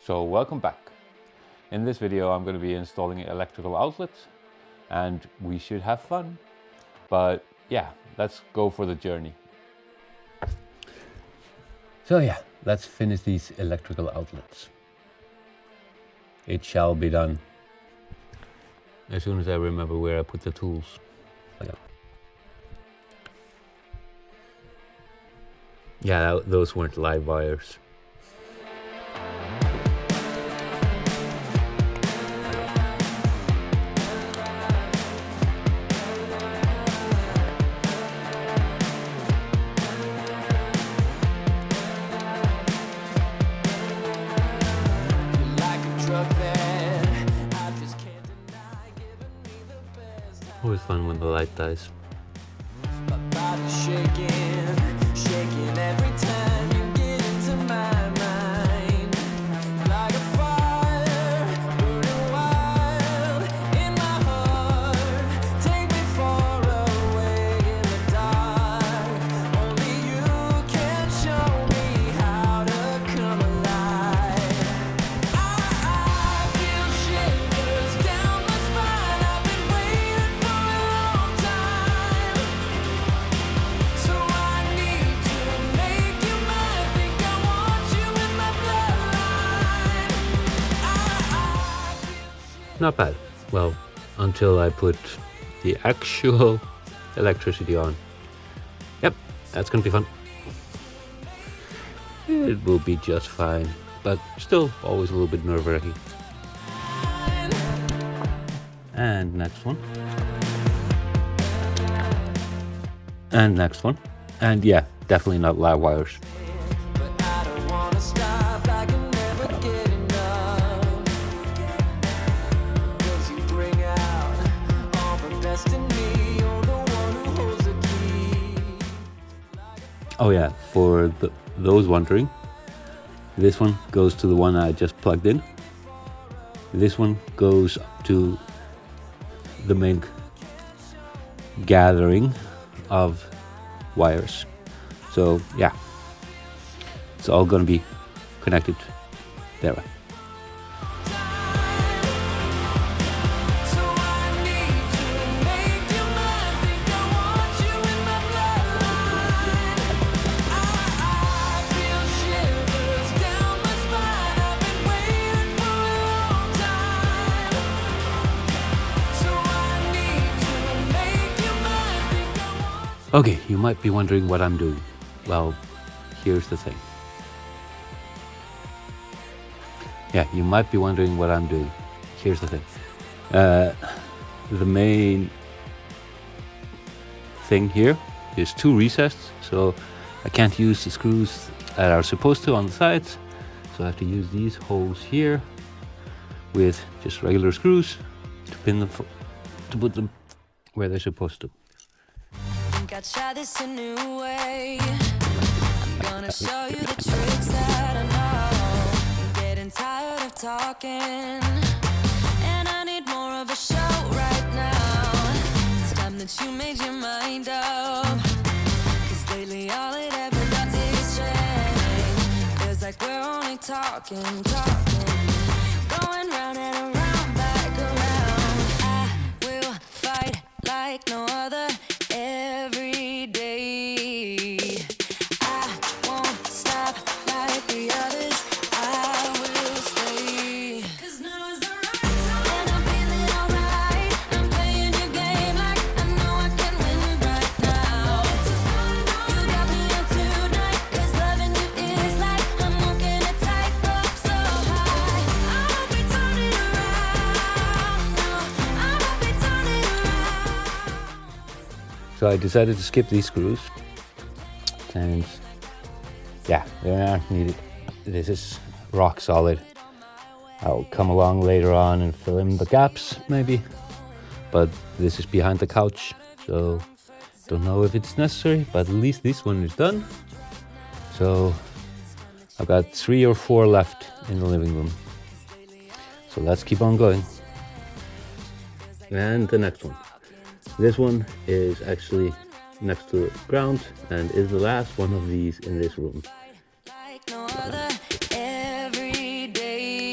So welcome back. In this video I'm going to be installing electrical outlets and we should have fun. But yeah, let's go for the journey. So yeah, let's finish these electrical outlets. It shall be done. As soon as I remember where I put the tools. Yeah, those weren't live wires. Always fun when the light dies. My body's shaking every time you get into my mind. Like a fire burning wild in my heart. Take me far away in the dark. Only you can show me how to come alive. I feel shivers down my spine. I've been waiting for a long time. So I need to make you mine. Think I want you in my bloodline. Not bad. Well, until I put the actual electricity on. Yep, that's gonna be fun. It will be just fine, but still always a little bit nerve-wracking. And next one. And next one. And yeah, definitely not live wires. But I don't wanna stop. I can never get enough. 'Cause you bring out all the best in me. You're the one who holds the key. Oh yeah, for those wondering, this one goes to the one I just plugged in. This one goes to the main gathering of wires. So yeah, it's all gonna be connected there. So I need to make you mine. Think I want you in my bloodline. I feel shivers down my spine. I've been waiting for a long time. So I need to make you mine. Think I want. Okay, you might be wondering what I'm doing. Well, here's the thing. Yeah, you might be wondering what I'm doing. Here's the thing. The main thing here is two recessed, so I can't use the screws that are supposed to on the sides. So I have to use these holes here with just regular screws to pin them, to put them where they're supposed to. Think I'd try this a new way. I'm gonna show you the tricks that I know. I'm getting tired of talking, and I need more of a show right now. It's time that you made your mind up. 'Cause lately all it ever does is change. Feels like we're only talking. Going round and around, back around. I will fight like no other every day. I won't stop like the others. I will stay. 'Cause now is the right time. And I'm feeling alright. I'm playing your game like I know I can win right now. You got me on tonight. 'Cause loving you is like I'm walking a tightrope so high. I won't be turning around. No, I won't be turning around. So I decided to skip these screws, and yeah, they're not needed. This is rock solid. I'll come along later on and fill in the gaps maybe, but this is behind the couch, so don't know if it's necessary, but at least this one is done. So I've got 3 or 4 left in the living room. So let's keep on going. And the next one. This one is actually next to the ground and is the last one of these in this room. Like no other every day.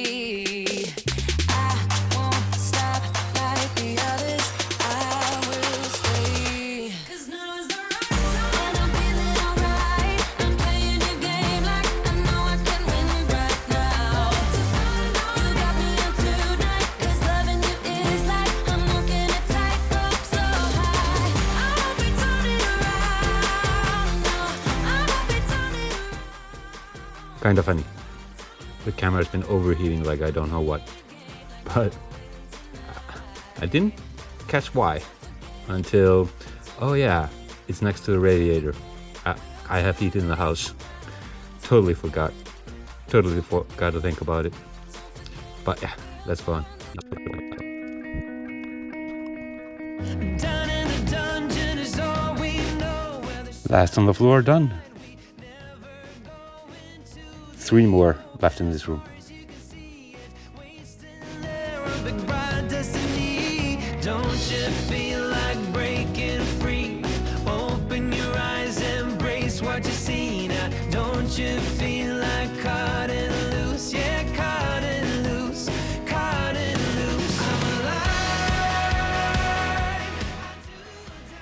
kind of funny. The camera's been overheating like I don't know what. But I didn't catch why until, oh yeah, it's next to the radiator. I have heat in the house. Totally forgot to think about it. But yeah, let's go on. Last on the floor, done. 3 more left in this room. Don't you feel like breaking free? Open your eyes, embrace what you see now. Don't you feel like cutting loose? Yeah, cutting loose, cutting loose. I'm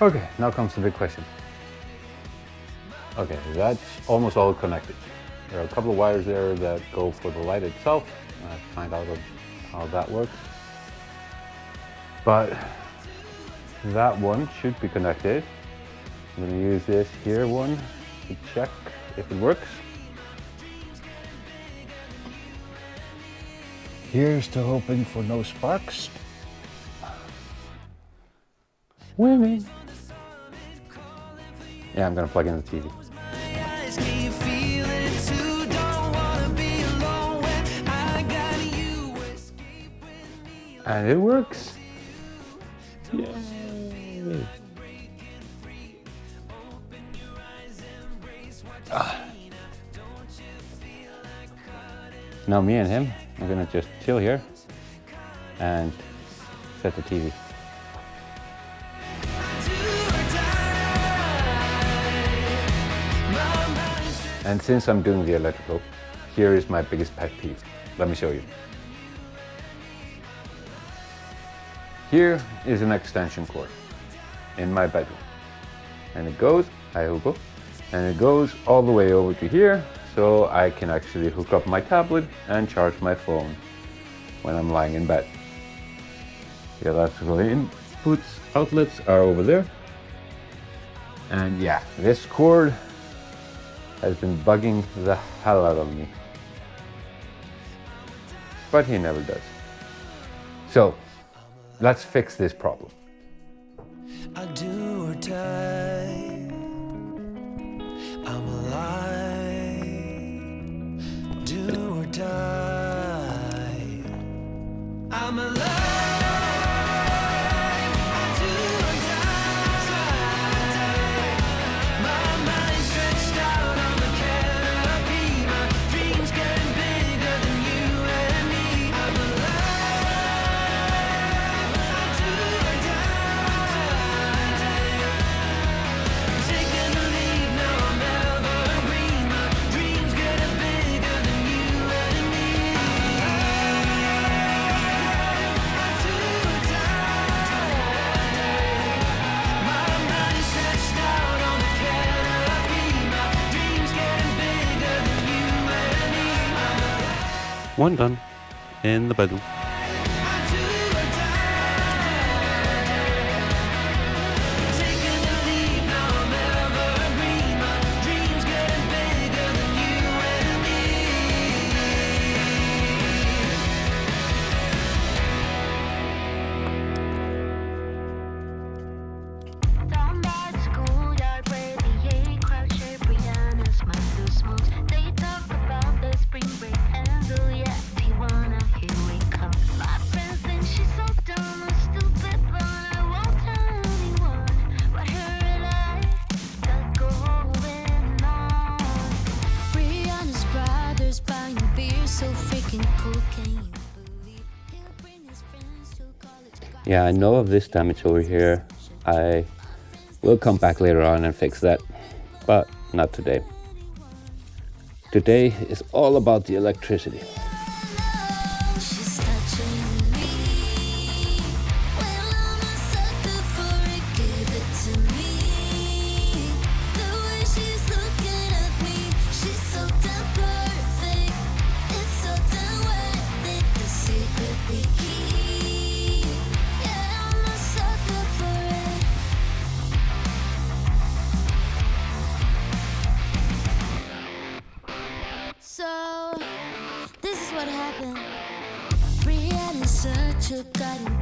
alive. Okay, now comes the big question. Okay, that's almost all connected. There are a couple of wires there that go for the light itself. I'll find out how that works. But that one should be connected. I'm going to use this here one to check if it works. Here's to hoping for no sparks. Winning. Yeah, I'm going to plug in the TV. And it works. Yay. Now me and him are gonna just chill here and set the TV. And since I'm doing the electrical, here is my biggest pet peeve. Let me show you. Here is an extension cord in my bedroom. And it goes, hi Hugo, and it goes all the way over to here, so I can actually hook up my tablet and charge my phone when I'm lying in bed. The electrical inputs, outlets are over there. And yeah, this cord has been bugging the hell out of me. But he never does. So, let's fix this problem. I do or die. I'm alive. Do or die. I'm alive. One done in the bedroom. Yeah, I know of this damage over here. I will come back later on and fix that, but not today. Today is all about the electricity. So what happened. Brianna's such a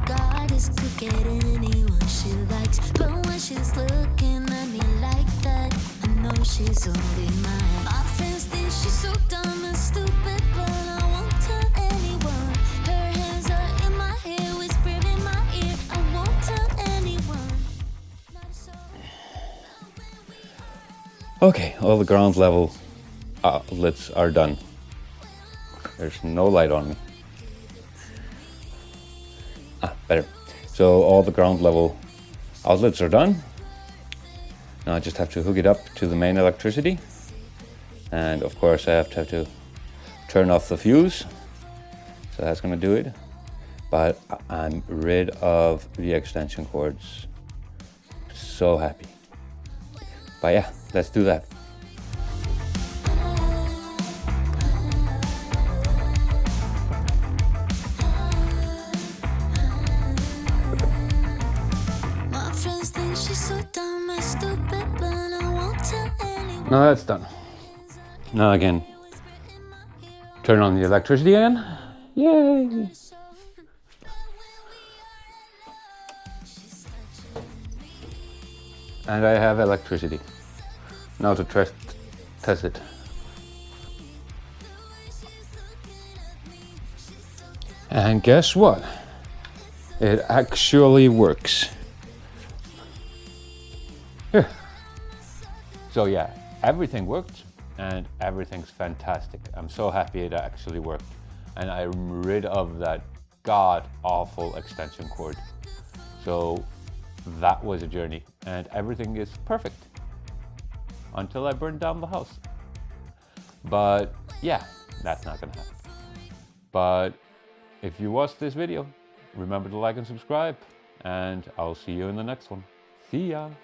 goddess, could get anyone she likes. But when she's looking at me like that, I know she's only mine. My friends think she's so dumb and stupid, but I won't tell anyone. Her hands are in my hair, whisper in my ear. I won't tell anyone. Not a soul. Okay, all the ground level outlets are done. There's no light on me. Better. So all the ground level outlets are done. Now I just have to hook it up to the main electricity. And of course I have to turn off the fuse. So that's gonna do it. But I'm rid of the extension cords. So happy. But yeah, let's do that. My friends think she's so dumb and stupid, but I won't tell anyone. Now that's done. Now again, turn on the electricity again. Yay! And I have electricity. Now to test it. And guess what? It actually works. Here. So yeah, everything worked and everything's fantastic. I'm so happy it actually worked. And I'm rid of that god awful extension cord. So that was a journey and everything is perfect until I burned down the house. But yeah, that's not gonna happen. But if you watched this video, remember to like and subscribe, and I'll see you in the next one. See ya!